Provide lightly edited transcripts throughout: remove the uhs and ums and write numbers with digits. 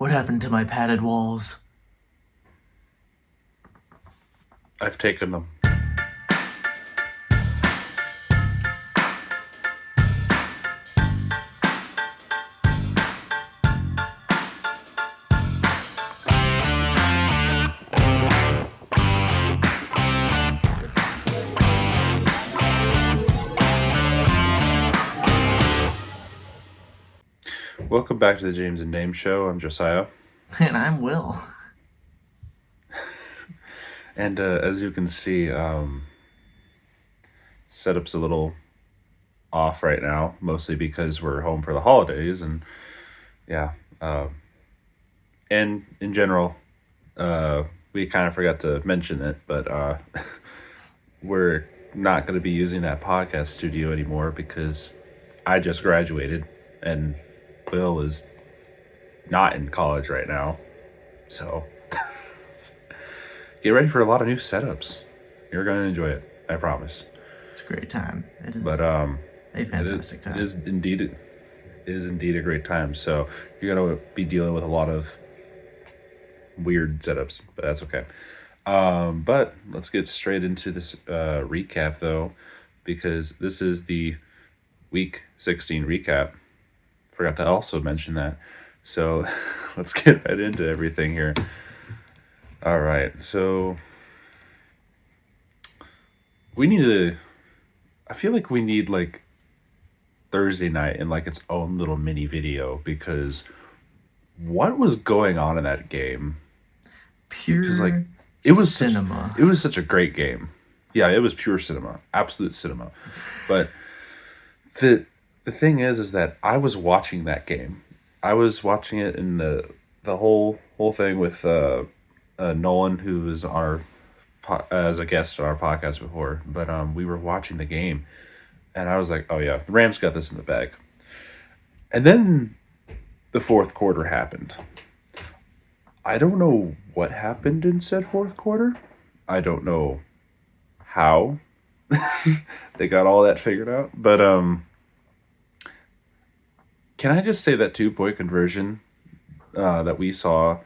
What happened to my padded walls? I've taken them. Welcome back to the James and Dame Show. I'm Josiah. And I'm Will. And as you can see, setup's a little off right now, mostly because we're home for the holidays. And yeah, and in general, we kind of forgot to mention it, but we're not going to be using that podcast studio anymore because I just graduated and Will is not in college right now. So get ready for a lot of new setups. You're going to enjoy it. I promise. It's a great time. It is But a fantastic time. It is indeed a great time. So you're going to be dealing with a lot of weird setups, but that's okay. But let's get straight into this recap, though, because this is the Week 16 recap. Forgot to also mention that. So let's get right into everything here. All right. So I feel like we need like Thursday night in like its own little mini video because what was going on in that game? Pure Like it was cinema. It was such a great game. Yeah, it was pure cinema, absolute cinema. But the thing is that I was watching that game. I was watching it in the whole thing with Nolan, who was as a guest on our podcast before. But we were watching the game, and I was like, "Oh yeah, the Rams got this in the bag." And then the fourth quarter happened. I don't know what happened in said fourth quarter. I don't know how they got all that figured out. But can I just say that 2-point conversion that we saw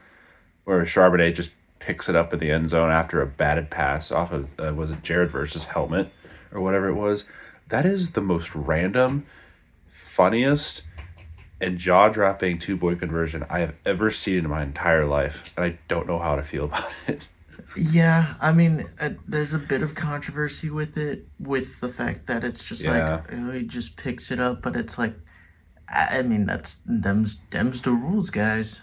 where Charbonnet just picks it up in the end zone after a batted pass off of, was it Jared Verse's helmet or whatever it was? That is the most random, funniest, and jaw-dropping 2-point conversion I have ever seen in my entire life, and I don't know how to feel about it. Yeah, I mean, there's a bit of controversy with it, with the fact that it's just like he just picks it up, but it's like, I mean, that's them's the rules, guys.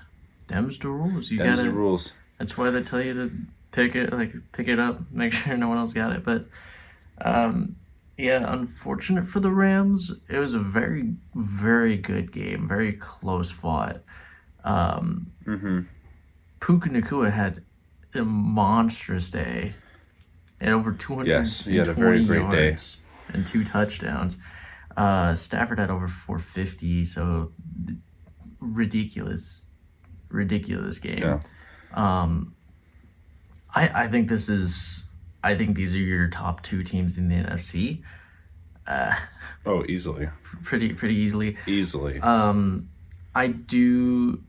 Them's the rules. You Them's gotta. the rules. That's why they tell you to pick it up, make sure no one else got it. But, yeah, unfortunate for the Rams. It was a very, very good game, very close fought. Puka Nacua had a monstrous day. He had over 220 Yes, he had a very great day and 2 touchdowns. Stafford had over 450, so ridiculous game. Yeah. I think these are your top 2 teams in the NFC. Oh, easily. Pretty easily. Easily. I do.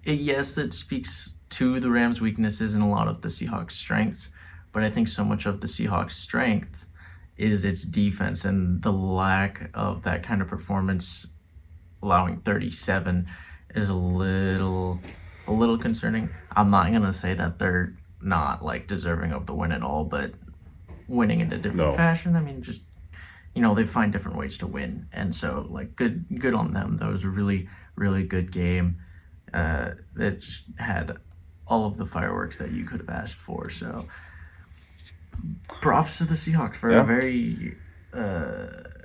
Yes, that speaks to the Rams' weaknesses and a lot of the Seahawks' strengths, but I think so much of the Seahawks' strength is its defense, and the lack of that kind of performance, allowing 37, is a little concerning. I'm not gonna say that they're not like deserving of the win at all, but winning in a different fashion. I mean, just they find different ways to win, and so like good on them. That was a really good game. That had all of the fireworks that you could have asked for. So props to the Seahawks for a very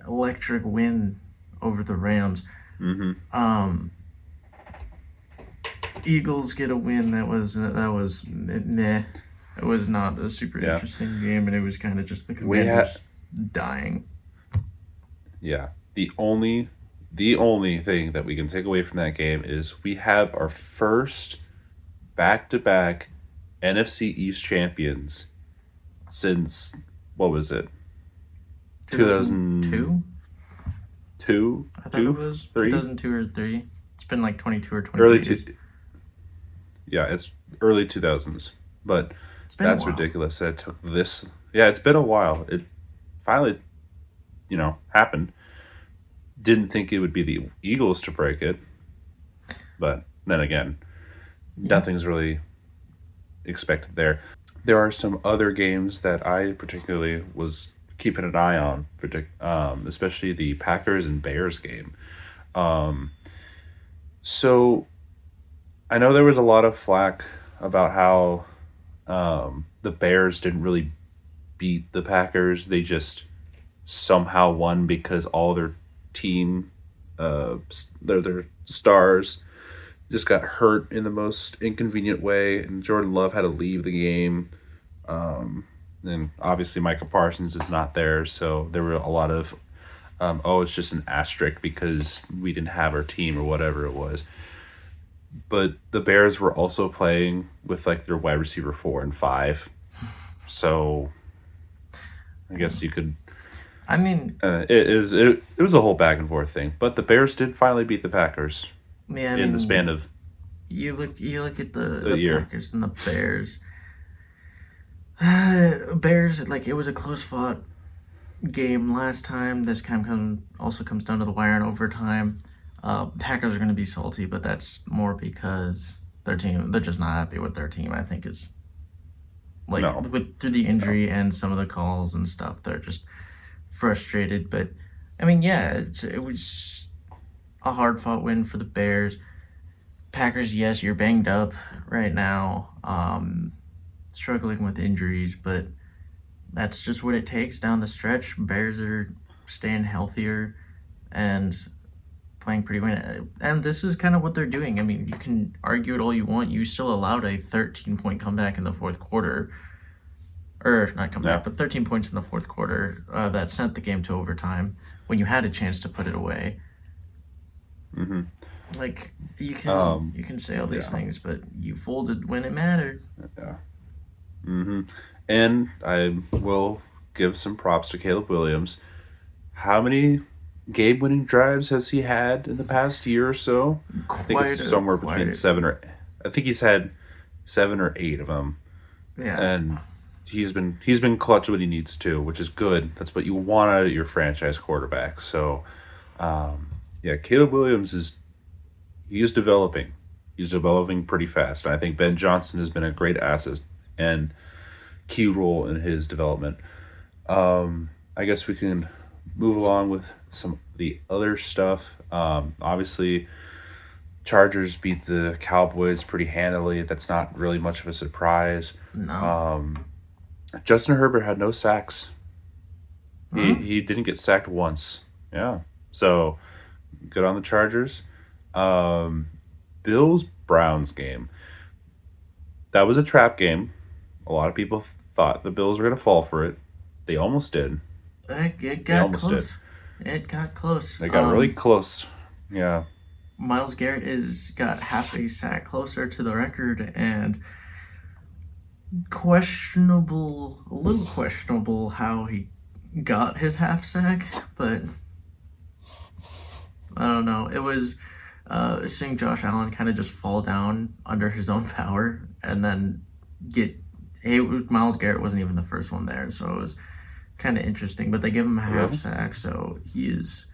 electric win over the Rams. Eagles get a win that was meh. It was not a super interesting game, and it was kind of just the Commanders dying. Yeah, the only thing that we can take away from that game is we have our first back-to-back NFC East champions since, what was it? 2002? 2? I thought it was 3? 2002 or 3. It's been like 22 or Early 23 years. Yeah, it's early 2000s. But It's been a that's while. ridiculous that it took this. Yeah, it's been a while. It finally, happened. Didn't think it would be the Eagles to break it, but then again, Yeah. nothing's really expected there. There are some other games that I particularly was keeping an eye on, especially the Packers and Bears game. Um, so I know there was a lot of flack about how the Bears didn't really beat the Packers. They just somehow won because all their team, their stars, just got hurt in the most inconvenient way, and Jordan Love had to leave the game. And obviously Micah Parsons is not there, so there were a lot of, it's just an asterisk because we didn't have our team or whatever it was. But the Bears were also playing with like their wide receiver 4 and 5, so I guess you could. I mean, It was a whole back and forth thing, but the Bears did finally beat the Packers yeah, I in mean, the span of you look at the year. Packers and the Bears. Bears, like, it was a close fought game last time. This time also comes down to the wire in overtime. Packers are going to be salty, but that's more because they're just not happy with their team. I think is like No. through the injury and some of the calls and stuff, they're just frustrated. But I mean, yeah, it was a hard fought win for the Bears. Packers, yes, you're banged up right now, struggling with injuries, but that's just what it takes down the stretch. Bears are staying healthier and playing pretty well. And this is kind of what they're doing. I mean, you can argue it all you want. You still allowed a 13-point comeback in the fourth quarter. Or not comeback, but 13 points in the fourth quarter that sent the game to overtime when you had a chance to put it away. Mm-hmm. Like, you can say all these things, but you folded when it mattered. Yeah. Mm-hmm. And I will give some props to Caleb Williams. How many game-winning drives has he had in the past year or so? I think it's somewhere between 7 or. I think he's had 7 or 8 of them. Yeah. And he's been clutch when he needs to, which is good. That's what you want out of your franchise quarterback. So, Caleb Williams is developing. He's developing pretty fast. And I think Ben Johnson has been a great asset and key role in his development. I guess we can move along with some of the other stuff. Obviously, Chargers beat the Cowboys pretty handily. That's not really much of a surprise. No. Justin Herbert had no sacks. He didn't get sacked once. Yeah. So, good on the Chargers. Bills-Browns game. That was a trap game. A lot of people thought the Bills were going to fall for it. They almost did. It got close. It got close. They got really close. Yeah. Myles Garrett got half a sack closer to the record, and a little questionable how he got his half sack, but I don't know. It was seeing Josh Allen kind of just fall down under his own power and then Myles Garrett wasn't even the first one there, so it was kind of interesting. But they give him a half sack, so he is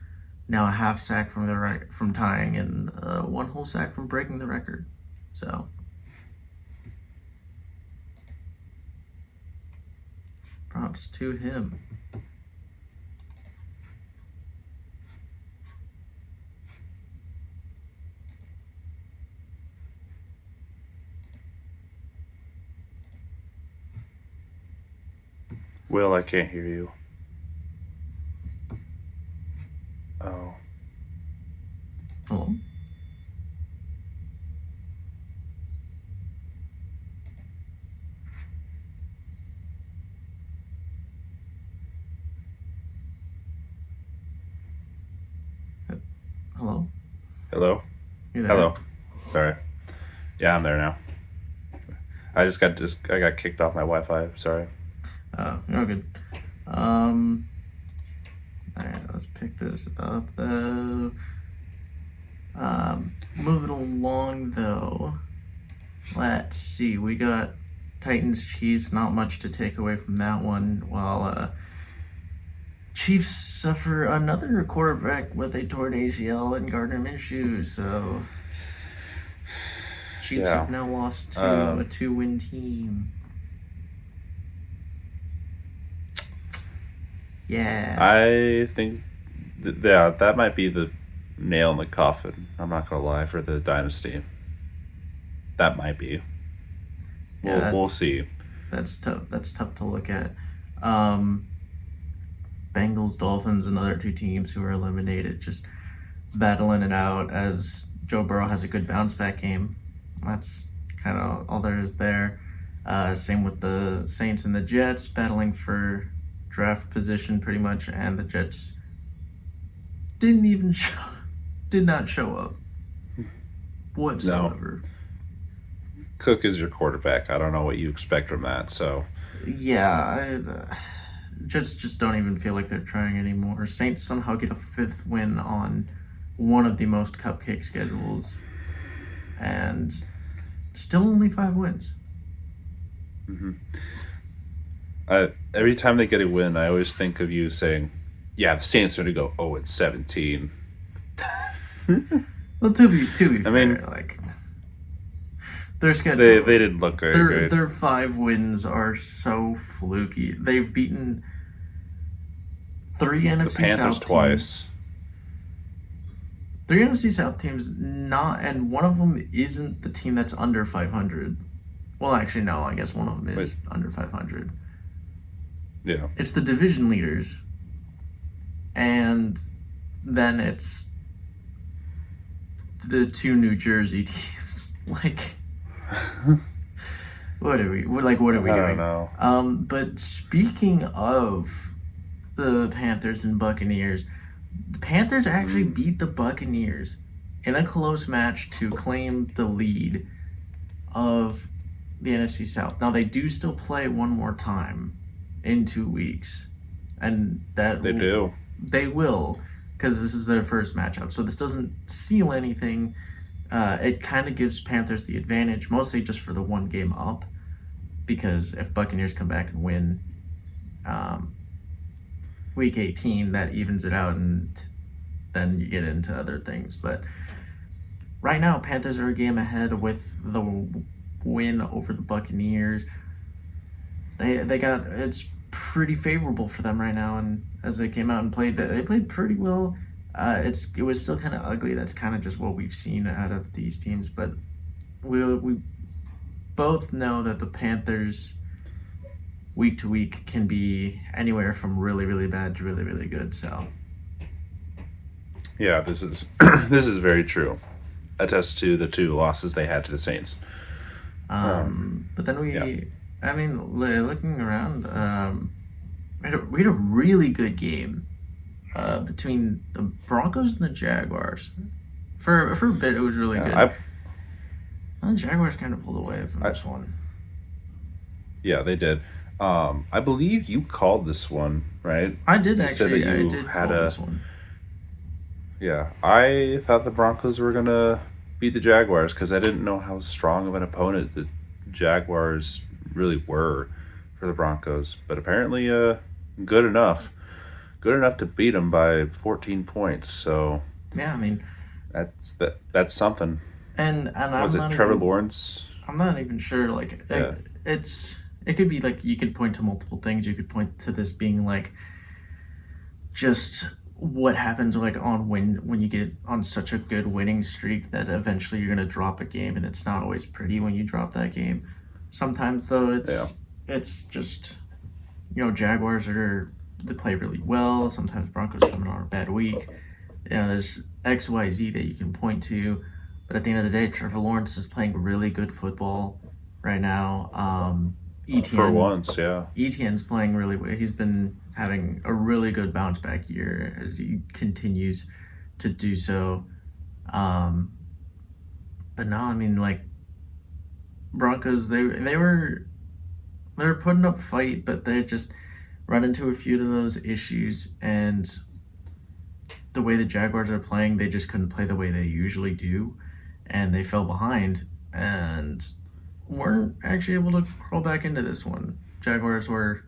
now a half sack from tying and 1 whole sack from breaking the record. So props to him. Will, I can't hear you. Oh. Hello? Hello? Hello? You there? Hello. Sorry. Yeah, I'm there now. I got kicked off my Wi-Fi. Sorry. Oh, you're good. Alright, let's pick this up though. Moving along though, let's see. We got Titans Chiefs. Not much to take away from that one. While Chiefs suffer another quarterback with a torn ACL in Gardner Minshew. So Chiefs Yeah. have now lost to a 2-win team. Yeah. I think, that might be the nail in the coffin. I'm not gonna lie, for the dynasty. That might be. Yeah, We'll see. That's tough. That's tough to look at. Bengals, Dolphins, another two teams who are eliminated, just battling it out as Joe Burrow has a good bounce back game. That's kind of all there is there. Same with the Saints and the Jets, battling for draft position pretty much, and the Jets did not show up whatsoever. Cook is your quarterback. I don't know what you expect from that. So Yeah, Jets just don't even feel like they're trying anymore. Saints somehow get a 5th win on one of the most cupcake schedules, and still only 5 wins. every time they get a win, I always think of you saying, "Yeah, the Saints are going to go 0-17." Well, to be fair, mean, like their schedule, they didn't look very good. their 5 wins are so fluky. They've beaten 3 The NFC Panthers South twice. teams. 3 NFC South teams, and one of them isn't the team that's under 500. Well, actually, no. I guess one of them is Wait. under 500. Yeah. It's the division leaders, and then it's the 2 New Jersey teams. Like, what are we? What are we I doing? don't know. But speaking of the Panthers and Buccaneers, the Panthers actually beat the Buccaneers in a close match to claim the lead of the NFC South. Now they do still play one more time in 2 weeks, and They do. they will, because this is their first matchup. So this doesn't seal anything. It kind of gives Panthers the advantage, mostly just for the 1 game up, because if Buccaneers come back and win week 18, that evens it out, and then you get into other things. But right now, Panthers are a game ahead with the win over the Buccaneers. They got, it's pretty favorable for them right now, and as they came out and played, they played pretty well. It was still kind of ugly. That's kind of just what we've seen out of these teams, but we both know that the Panthers week to week can be anywhere from really, really bad to really, really good. So Yeah, this is this is very true. Attest to the 2 losses they had to the Saints. but then yeah. I mean, looking around, we had a really good game between the Broncos and the Jaguars. For a bit, it was really good. The Jaguars kind of pulled away from this one. Yeah, they did. I believe you called this one, right? I did You said that actually. I you did had call a- this one. Yeah, I thought the Broncos were gonna beat the Jaguars because I didn't know how strong of an opponent the Jaguars really were for the Broncos. But apparently, good enough to beat them by 14 points. So Yeah, I mean, that's something. and Was it Trevor Lawrence? I'm not even sure. Like, Yeah. it could be like, you could point to multiple things. You could point to this being like just what happens like when you get on such a good winning streak that eventually you're gonna drop a game, and it's not always pretty when you drop that game. Sometimes though, it's just, Jaguars they play really well. Sometimes Broncos coming on a bad week. There's XYZ that you can point to, but at the end of the day, Trevor Lawrence is playing really good football right now. ETN, For once, yeah. ETN's playing really well. He's been having a really good bounce back year as he continues to do so. But no, I mean, like, Broncos, they were putting up fight, but they just run into a few of those issues, and the way the Jaguars are playing, they just couldn't play the way they usually do, and they fell behind and weren't actually able to crawl back into this one. Jaguars were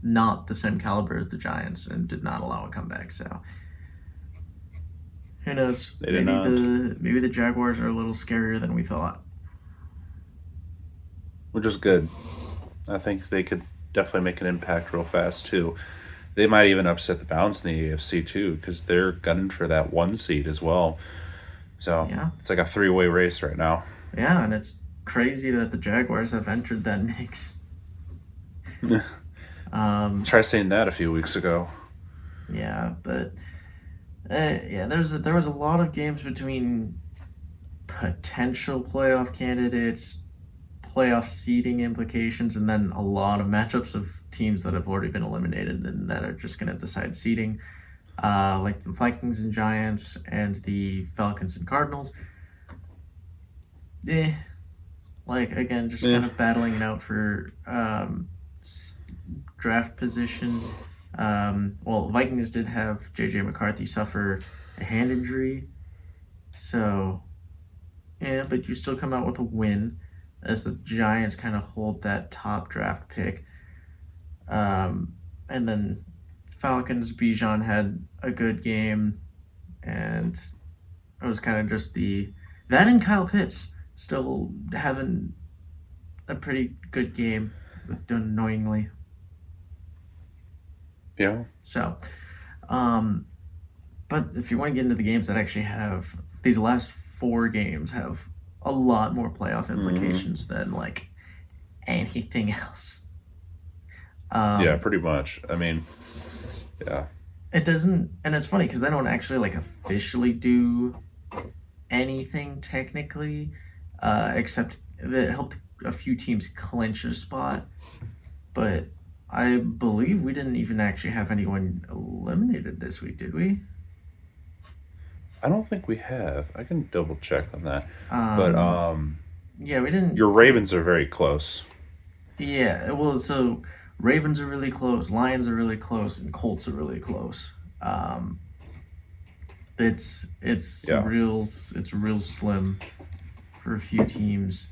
not the same caliber as the Giants and did not allow a comeback. So who knows? They did Maybe the Jaguars are a little scarier than we thought. which is good. I think they could definitely make an impact real fast too. They might even upset the Browns in the AFC too, because they're gunning for that 1 seed as well. So Yeah. it's like a 3-way race right now. Yeah, and it's crazy that the Jaguars have entered that mix. Try saying that a few weeks ago. Yeah, but yeah, there was a lot of games between potential playoff candidates, playoff seeding implications, and then a lot of matchups of teams that have already been eliminated and that are just going to decide seeding, like the Vikings and Giants and the Falcons and Cardinals. Like again, just kind of battling it out for draft position. Well, Vikings did have J.J. McCarthy suffer a hand injury, so yeah, but you still come out with a win as the Giants kind of hold that top draft pick. And then Falcons, Bijan had a good game, and it was kind of just that and Kyle Pitts still having a pretty good game, annoyingly. Yeah. So, but if you want to get into the games that actually have these last 4 games have a lot more playoff implications than like anything else. Yeah, pretty much. I mean, yeah. It doesn't, and it's funny because they don't actually like officially do anything technically, except that it helped a few teams clinch a spot. But I believe we didn't even actually have anyone eliminated this week, did we? I don't think we have. I can double check on that. But Yeah, we didn't. your Ravens are very close. Yeah, well, so Ravens are really close, Lions are really close, and Colts are really close. It's Yeah. real slim for a few teams.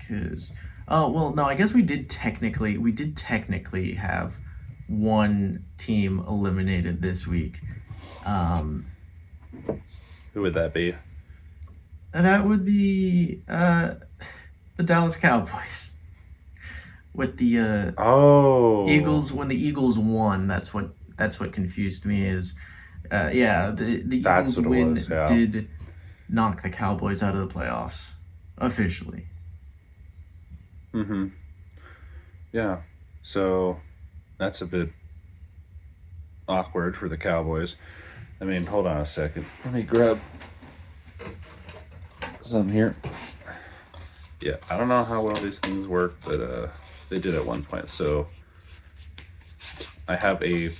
Cause no, I guess we did technically have one team eliminated this week. Who would that be? And that would be the Dallas Cowboys with the Eagles. When the Eagles won, that's what confused me. Is the That's Eagles what it win was, yeah. did knock the Cowboys out of the playoffs officially. Mm-hmm. Yeah. So that's a bit awkward for the Cowboys. I mean, hold on a second. Let me grab some here. Yeah, I don't know how well these things work, but they did at one point. So I have a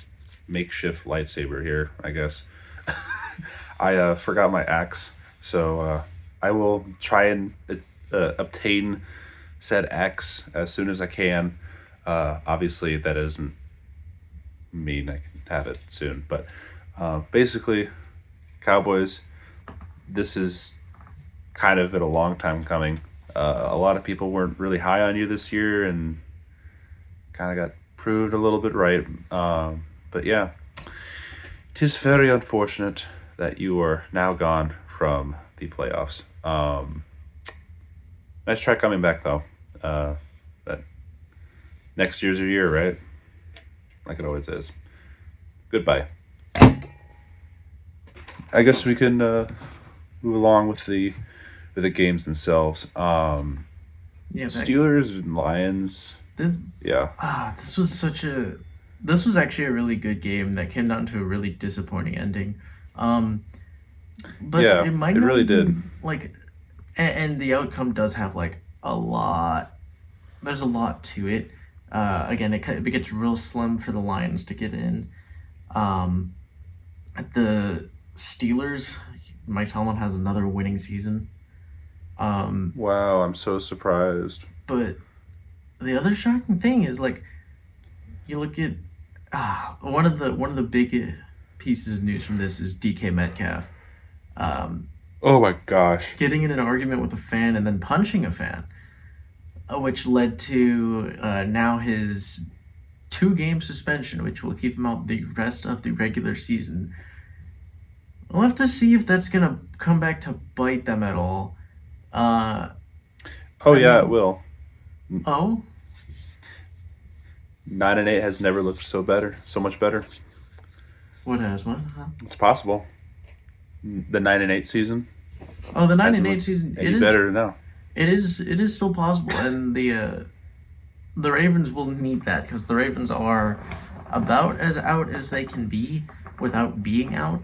makeshift lightsaber here, I guess. I forgot my axe, so I will try and obtain said axe as soon as I can. Obviously, that doesn't mean I can have it soon, but basically, Cowboys, this is kind of been a long time coming. A lot of people weren't really high on you this year and kind of got proved a little bit right. But yeah, it is very unfortunate that you are now gone from the playoffs. Nice try coming back, though. But next year's your year, right? Like it always is. Goodbye. I guess we can move along with the games themselves. Yeah, Steelers and Lions. Yeah. this was actually a really good game that came down to a really disappointing ending. But Yeah, it might it not really even, like, and the outcome does have like a lot. There's a lot to it. Again, it gets real slim for the Lions to get in. The Steelers, Mike Tomlin has another winning season. Wow, I'm so surprised. But the other shocking thing is, like, you look at one of the big pieces of news from this is DK Metcalf Oh my gosh. getting in an argument with a fan and then punching a fan, which led to now his 2-game suspension, which will keep him out the rest of the regular season. We'll have to see if that's gonna come back to bite them at all. Uh, Oh I yeah, it mean, will. oh, 9-8 has never looked so much better. what has what? Huh? It's possible. The 9-8 season Oh, the nine hasn't and eight looked season. any better now. It is still possible, and the Ravens will need that because the Ravens are about as out as they can be without being out.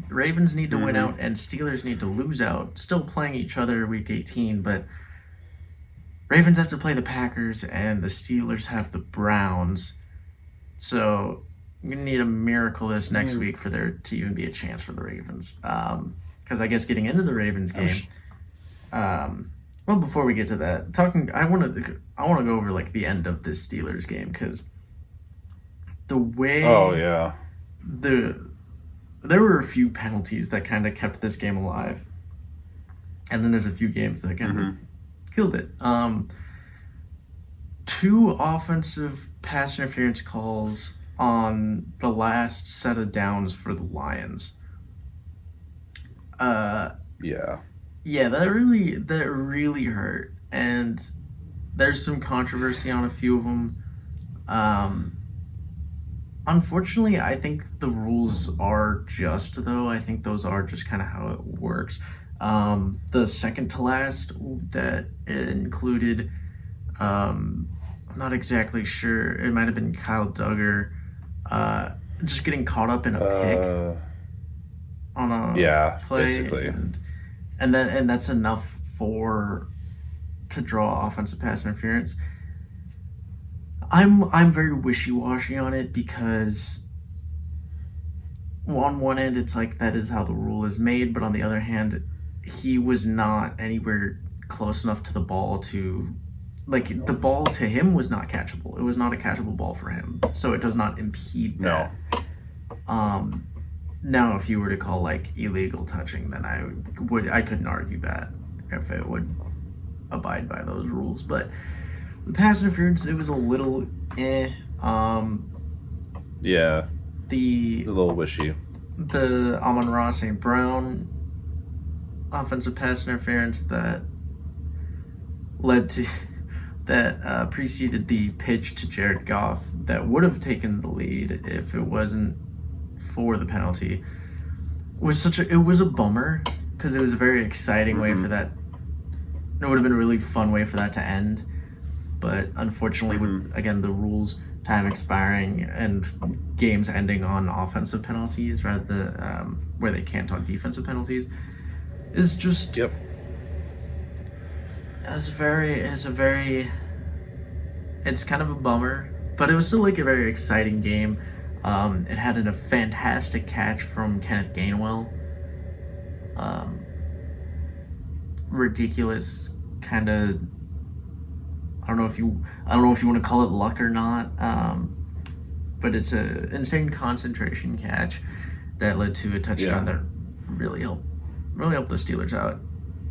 Ravens need to win Hmm. out, and Steelers need to lose out. Still playing each other week 18, but Ravens have to play the Packers, and the Steelers have the Browns. So you're gonna need a miracle this next week for there to even be a chance for the Ravens. Because I guess getting into the Ravens game. Well, before we get to that, I want to go over like the end of this Steelers game because the way Oh yeah. the there were a few penalties that kind of kept this game alive, and then there's a few games that kind of killed it. Two offensive pass interference calls on the last set of downs for the Lions. Uh, Yeah. yeah, that really hurt, and there's some controversy on a few of them. Um, Unfortunately, I think the rules are just though. I think those are just kind of how it works. The second to last that included, I'm not exactly sure. It might have been Kyle Duggar, uh, just getting caught up in a pick Uh, on a yeah, play, basically. and that's enough for to draw offensive pass interference. I'm very wishy washy on it because on one end it's like that is how the rule is made, but on the other hand, he was not anywhere close enough to the ball to like the ball to him was not catchable. It was not a catchable ball for him, so it does not impede No. that. Um, Now if you were to call like illegal touching, then I couldn't argue that if it would abide by those rules, but the pass interference, it was a little eh. Yeah. The A little wishy. the Amon-Ra St. Brown offensive pass interference that led to that preceded the pitch to Jared Goff that would have taken the lead if it wasn't for the penalty it was a bummer because it was a very exciting way for that. It would have been a really fun way for that to end. But unfortunately, with again the rules, time expiring, and games ending on offensive penalties rather than where they can't on defensive penalties, is just Yep. it's kind of a bummer. But it was still like a very exciting game. It had a fantastic catch from Kenneth Gainwell. Ridiculous kind of. I don't know if you want to call it luck or not, but it's a insane concentration catch that led to a touchdown that really helped the Steelers out,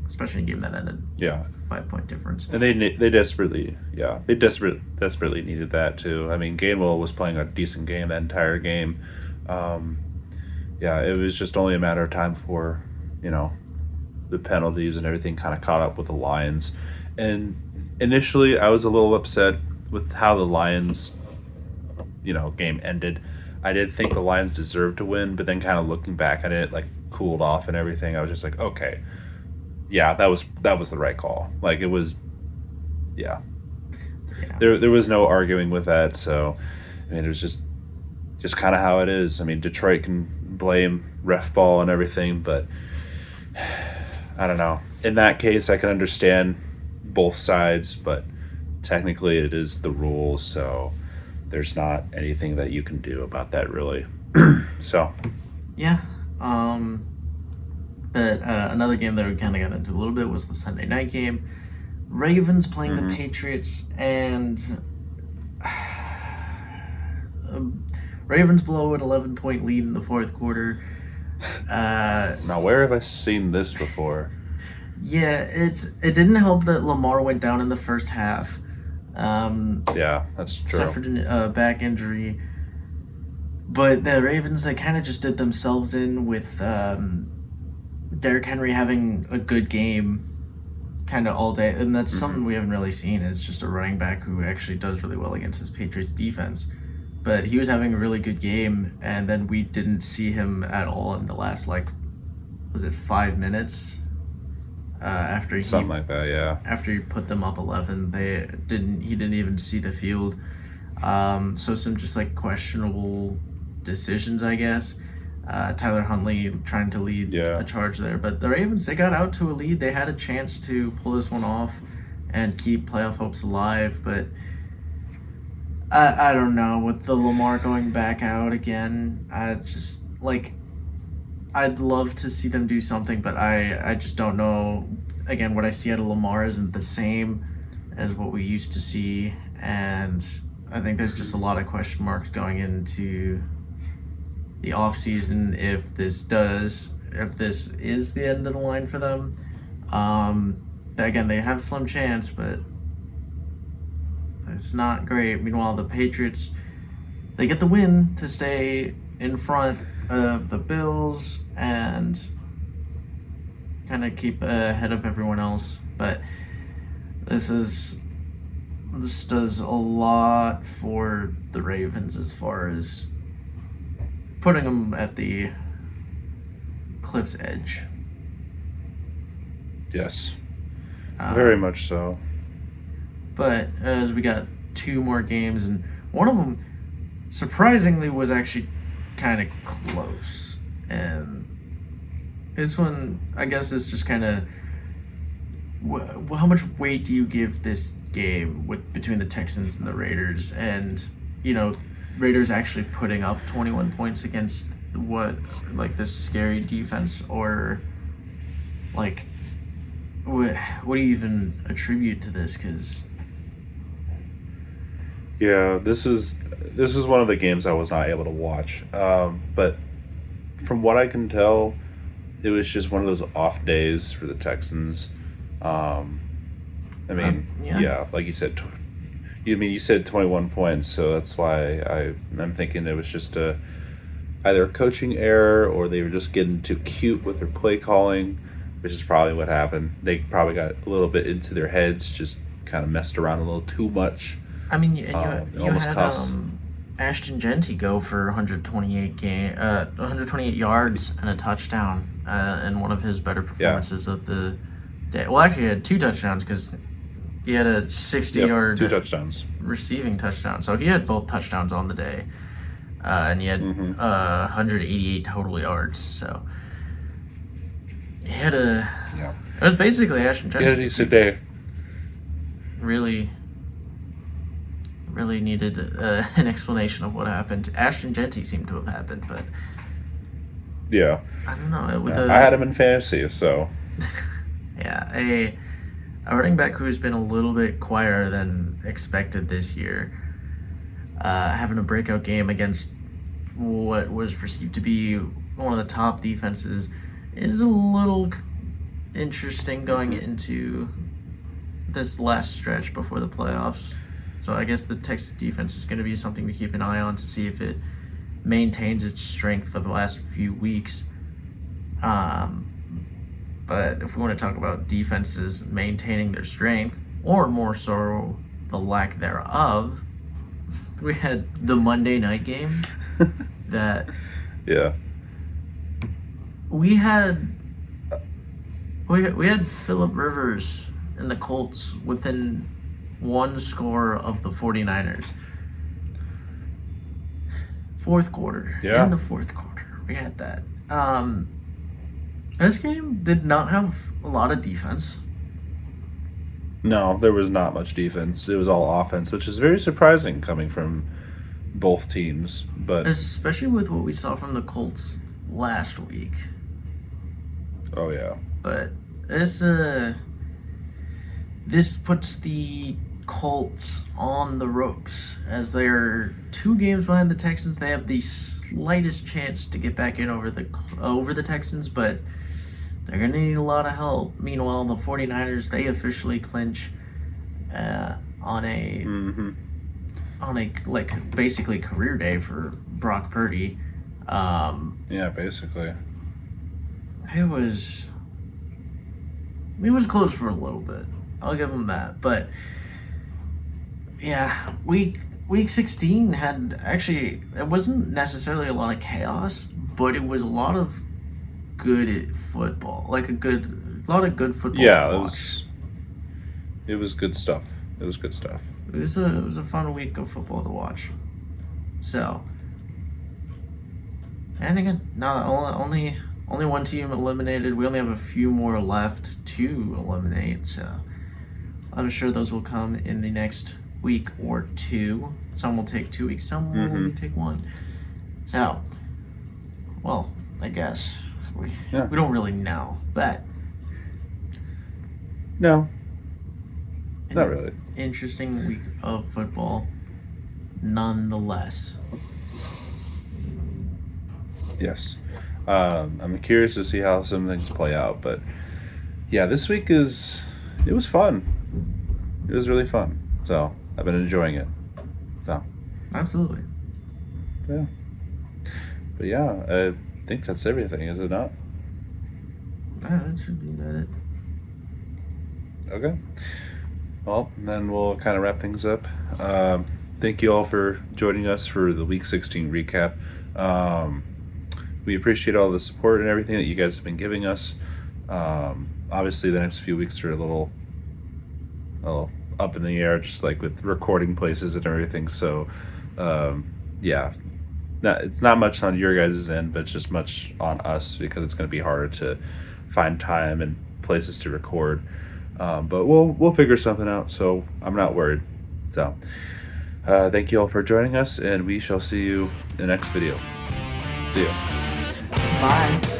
especially in a game that ended Yeah. 5-point difference. And they desperately needed that too. I mean, Gainwell was playing a decent game that entire game. Yeah, it was just only a matter of time before, the penalties and everything kind of caught up with the Lions. And initially, I was a little upset with how the Lions, game ended. I did think the Lions deserved to win, but then kind of looking back at it, like cooled off and everything, I was just like, okay, yeah, that was the right call. Like it was, yeah. Yeah. There was no arguing with that. So, I mean, it was just kind of how it is. I mean, Detroit can blame ref ball and everything, but I don't know. In that case, I can understand both sides, but technically it is the rules, so there's not anything that you can do about that really. So Yeah. But another game that we kind of got into a little bit was the Sunday night game. Ravens playing the Patriots, and Ravens blow an 11-point lead in the fourth quarter. Now, where have I seen this before? Yeah, it didn't help that Lamar went down in the first half. Yeah, that's true. Suffered a back injury. But the Ravens, they kind of just did themselves in with Derrick Henry having a good game kind of all day. And that's something we haven't really seen, is just a running back who actually does really well against this Patriots defense. But he was having a really good game, and then we didn't see him at all in the last, was it 5 minutes? After he Something like that, yeah. After he put them up 11, he didn't even see the field. So some just questionable decisions, I guess. Tyler Huntley trying to lead the charge there, but the Ravens, they got out to a lead. They had a chance to pull this one off and keep playoff hopes alive, but I don't know, with the Lamar going back out again. I'd love to see them do something, but I just don't know. Again, what I see out of Lamar isn't the same as what we used to see, and I think there's just a lot of question marks going into the offseason if this is the end of the line for them. Again, they have a slim chance, but it's not great. Meanwhile, the Patriots, they get the win to stay in front of the Bills and kind of keep ahead of everyone else. But this does a lot for the Ravens as far as putting them at the cliff's edge. Yes, very much so. But as we got 2 more games, and one of them surprisingly was actually kind of close, and this one, I guess, is just kind of how much weight do you give this game between the Texans and the Raiders, and Raiders actually putting up 21 points against this scary defense, or what do you even attribute to this? Because yeah, this is one of the games I was not able to watch. But from what I can tell, it was just one of those off days for the Texans. Yeah, like you said, you said 21 points, so that's why I'm thinking it was just either a coaching error or they were just getting too cute with their play calling, which is probably what happened. They probably got a little bit into their heads, just kind of messed around a little too much. I mean, you had Ashton Genty go for 128 yards and a touchdown in one of his better performances of the day. Well, actually, he had 2 touchdowns because he had a 60-yard 2 touchdowns receiving touchdown. So he had both touchdowns on the day, and he had 188 total yards. So he had it was basically Ashton Genty. He had a decent day. Really needed an explanation of what happened. Ashton Genty seemed to have happened, but yeah, I don't know. I had him in fantasy, so yeah, a running back who's been a little bit quieter than expected this year, having a breakout game against what was perceived to be one of the top defenses is a little interesting going into this last stretch before the playoffs. So I guess the Texas defense is going to be something to keep an eye on to see if it maintains its strength of the last few weeks. But if we want to talk about defenses maintaining their strength, or more so the lack thereof, we had the Monday night game that we had Phillip Rivers and the Colts within 1 score of the 49ers. Fourth quarter. Yeah. In the fourth quarter, we had that. This game did not have a lot of defense. No, there was not much defense. It was all offense, which is very surprising coming from both teams. But especially with what we saw from the Colts last week. Oh yeah. But this puts the Colts on the ropes as they're 2 games behind the Texans. They have the slightest chance to get back in over the Texans, but they're going to need a lot of help. Meanwhile, the 49ers, they officially clinch on a like basically career day for Brock Purdy. Yeah, basically. It was close for a little bit. I'll give them that. But yeah, week 16 had actually, it wasn't necessarily a lot of chaos, but it was a lot of good football. Like a lot of good football. Yeah, to watch. it was good stuff. It was good stuff. It was a fun week of football to watch. So, and again, only one team eliminated. We only have a few more left to eliminate. So, I'm sure those will come in the next week or 2. Some will take 2 weeks. Some will only take 1. So, well, I guess we don't really know, but No, not really. Interesting week of football, nonetheless. Yes. I'm curious to see how some things play out, but yeah, this week it was fun. It was really fun. So I've been enjoying it. So Absolutely. yeah. But yeah, I think that's everything, is it not? Yeah, that should be about it. Okay. Well, then we'll kind of wrap things up. Thank you all for joining us for the Week 16 recap. We appreciate all the support and everything that you guys have been giving us. Obviously, the next few weeks are a little up in the air, just like with recording places and everything. So, yeah, it's not much on your guys' end, but just much on us because it's going to be harder to find time and places to record. But we'll figure something out, so I'm not worried. So thank you all for joining us, and we shall see you in the next video. See ya. Bye.